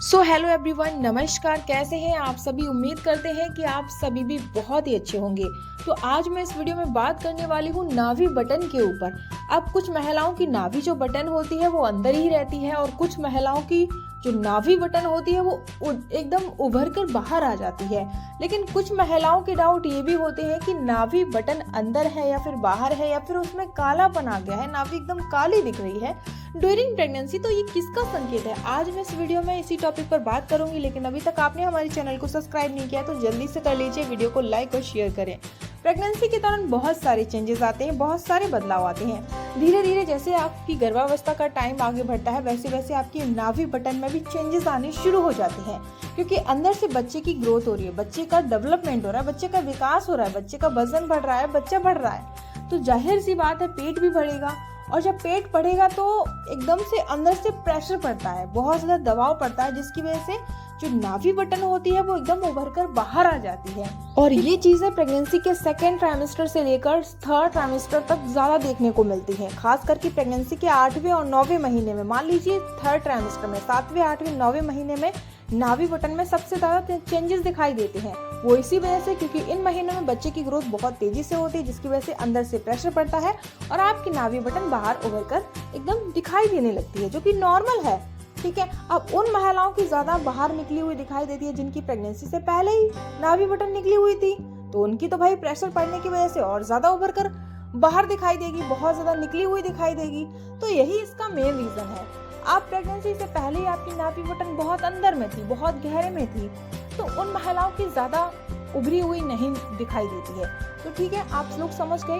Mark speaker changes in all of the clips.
Speaker 1: So hello everyone, नमस्कार। कैसे हैं आप सभी? उम्मीद करते हैं कि आप सभी भी बहुत ही अच्छे होंगे। तो आज मैं इस वीडियो में बात करने वाली हूँ नाभि बटन के ऊपर। अब कुछ महिलाओं की नाभि जो बटन होती है वो अंदर ही रहती है और कुछ महिलाओं की जो नाभि बटन होती है वो एकदम उभर कर बाहर आ जाती है। लेकिन कुछ महिलाओं के डाउट ये भी होते हैं कि नाभि बटन अंदर है या फिर बाहर है या फिर उसमें कालापन आ गया है, नाभि एकदम काली दिख रही है ड्यूरिंग प्रेगनेंसी। तो ये किसका संकेत है? आज मैं इस वीडियो में इसी टॉपिक पर बात करूंगी। लेकिन अभी तक आपने हमारे चैनल को सब्सक्राइब नहीं किया तो जल्दी से कर लीजिए, वीडियो को लाइक और शेयर करें। प्रेगनेंसी के दौरान बहुत सारे चेंजेस आते हैं, बहुत सारे बदलाव आते हैं। धीरे धीरे जैसे आपकी गर्भावस्था का टाइम आगे बढ़ता है वैसे वैसे आपकी नाभि बटन में भी चेंजेस आने शुरू हो जाते हैं, क्योंकि अंदर से बच्चे की ग्रोथ हो रही है, बच्चे का डेवलपमेंट हो रहा है, बच्चे का विकास हो रहा है, बच्चे का वजन बढ़ रहा है, बच्चा बढ़ रहा है। तो जाहिर सी बात है पेट भी बढ़ेगा, और जब पेट बढ़ेगा तो एकदम से अंदर से प्रेशर पड़ता है, बहुत ज्यादा दबाव पड़ता है, जिसकी वजह से जो नाभि बटन होती है वो एकदम उभर कर बाहर आ जाती है। और ये चीजें प्रेगनेंसी के सेकेंड ट्राइमेस्टर से लेकर थर्ड ट्राइमेस्टर तक ज्यादा देखने को मिलती हैं, खास करके प्रेगनेंसी के 8वें और 9वें महीने में। मान लीजिए थर्ड ट्राइमेस्टर में 7वें 8वें 9वें महीने में नाभि बटन में सबसे ज्यादा चेंजेस दिखाई देते हैं। वो इसी वजह से क्योंकि इन महीनों में बच्चे की ग्रोथ बहुत तेजी से होती है, जिसकी वजह से अंदर से प्रेशर पड़ता है और आपकी नाभि बटन बाहर उभर कर एकदम दिखाई देने लगती है, जो कि नॉर्मल है। ठीक है, अब उन महिलाओं की ज्यादा बाहर निकली हुई दिखाई देती है जिनकी प्रेगनेंसी से पहले ही नाभि बटन निकली हुई थी, तो उनकी तो भाई प्रेशर पड़ने की वजह से और ज्यादा उभर कर बाहर दिखाई देगी, बहुत ज्यादा निकली हुई दिखाई देगी। तो यही इसका मेन रीजन है। आप प्रेगनेंसी से पहले ही आपकी नाभि बटन बहुत अंदर में थी, बहुत गहरे में थी, तो उन महिलाओं की ज्यादा उभरी हुई नहीं दिखाई देती है। तो ठीक है, आप लोग समझ गए।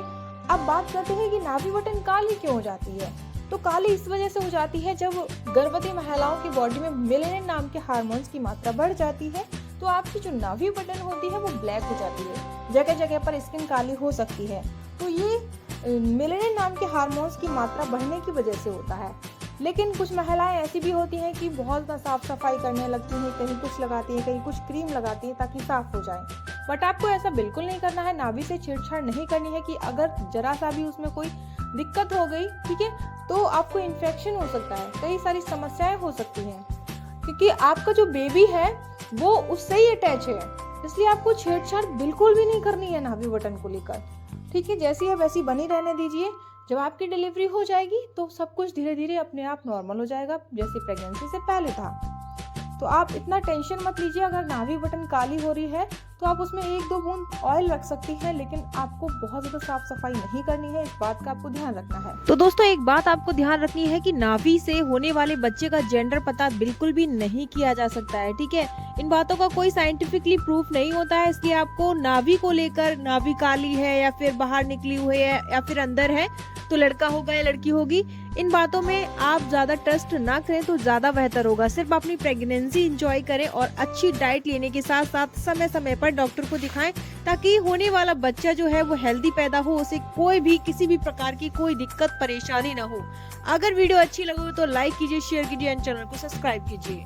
Speaker 1: अब बात करते हैं कि नाभि बटन काली क्यों हो जाती है। तो काली इस वजह से हो जाती है जब गर्भवती महिलाओं की बॉडी में मेलेनिन नाम के हार्मोन्स की मात्रा बढ़ जाती है, तो आपकी जो नाभि बटन होती है वो ब्लैक हो जाती है, जगह जगह पर स्किन काली हो सकती है। तो ये मेलेनिन नाम के हार्मोन्स की मात्रा बढ़ने की वजह से होता है। लेकिन कुछ महिलाएं ऐसी भी होती हैं कि बहुत ज़्यादा साफ सफाई करने लगती हैं, कहीं कुछ लगाती हैं, कहीं कुछ क्रीम लगाती हैं ताकि साफ हो जाए। बट आपको ऐसा बिल्कुल नहीं करना है, नाभि से छेड़छाड़ नहीं करनी है कि अगर जरा सा भी उसमें कोई दिक्कत हो गई, ठीक है, तो आपको इन्फेक्शन हो सकता है, कई सारी समस्याएं हो सकती हैं, क्योंकि आपका जो बेबी है वो उससे ही अटैच है। इसलिए आपको छेड़छाड़ बिल्कुल भी नहीं करनी है नाभि बटन को लेकर। ठीक है, जैसी है वैसी बनी रहने दीजिए। जब आपकी डिलीवरी हो जाएगी तो सब कुछ धीरे धीरे अपने आप नॉर्मल हो जाएगा, जैसे प्रेगनेंसी से पहले था। तो आप इतना टेंशन मत लीजिए। अगर नाभि बटन काली हो रही है तो आप उसमें 1-2 बूंद ऑयल रख सकती हैं, लेकिन आपको बहुत ज्यादा साफ सफाई नहीं करनी है, इस बात का आपको ध्यान रखना है। तो दोस्तों एक बात आपको ध्यान रखनी है कि नाभि से होने वाले बच्चे का जेंडर पता बिल्कुल भी नहीं किया जा सकता है। ठीक है, इन बातों का कोई साइंटिफिकली प्रूफ नहीं होता है, इसलिए आपको नाभि को लेकर नाभि काली है या फिर बाहर निकली हुई है या फिर अंदर है तो लड़का होगा या लड़की होगी, इन बातों में आप ज्यादा ट्रस्ट ना करें तो ज्यादा बेहतर होगा। सिर्फ अपनी प्रेगनेंसी एंजॉय करें और अच्छी डाइट लेने के साथ साथ समय समय पर डॉक्टर को दिखाएं, ताकि होने वाला बच्चा जो है वो हेल्दी पैदा हो, उसे कोई भी किसी भी प्रकार की कोई दिक्कत परेशानी ना हो। अगर वीडियो अच्छी लगे तो लाइक कीजिए, शेयर कीजिए और चैनल को सब्सक्राइब कीजिए।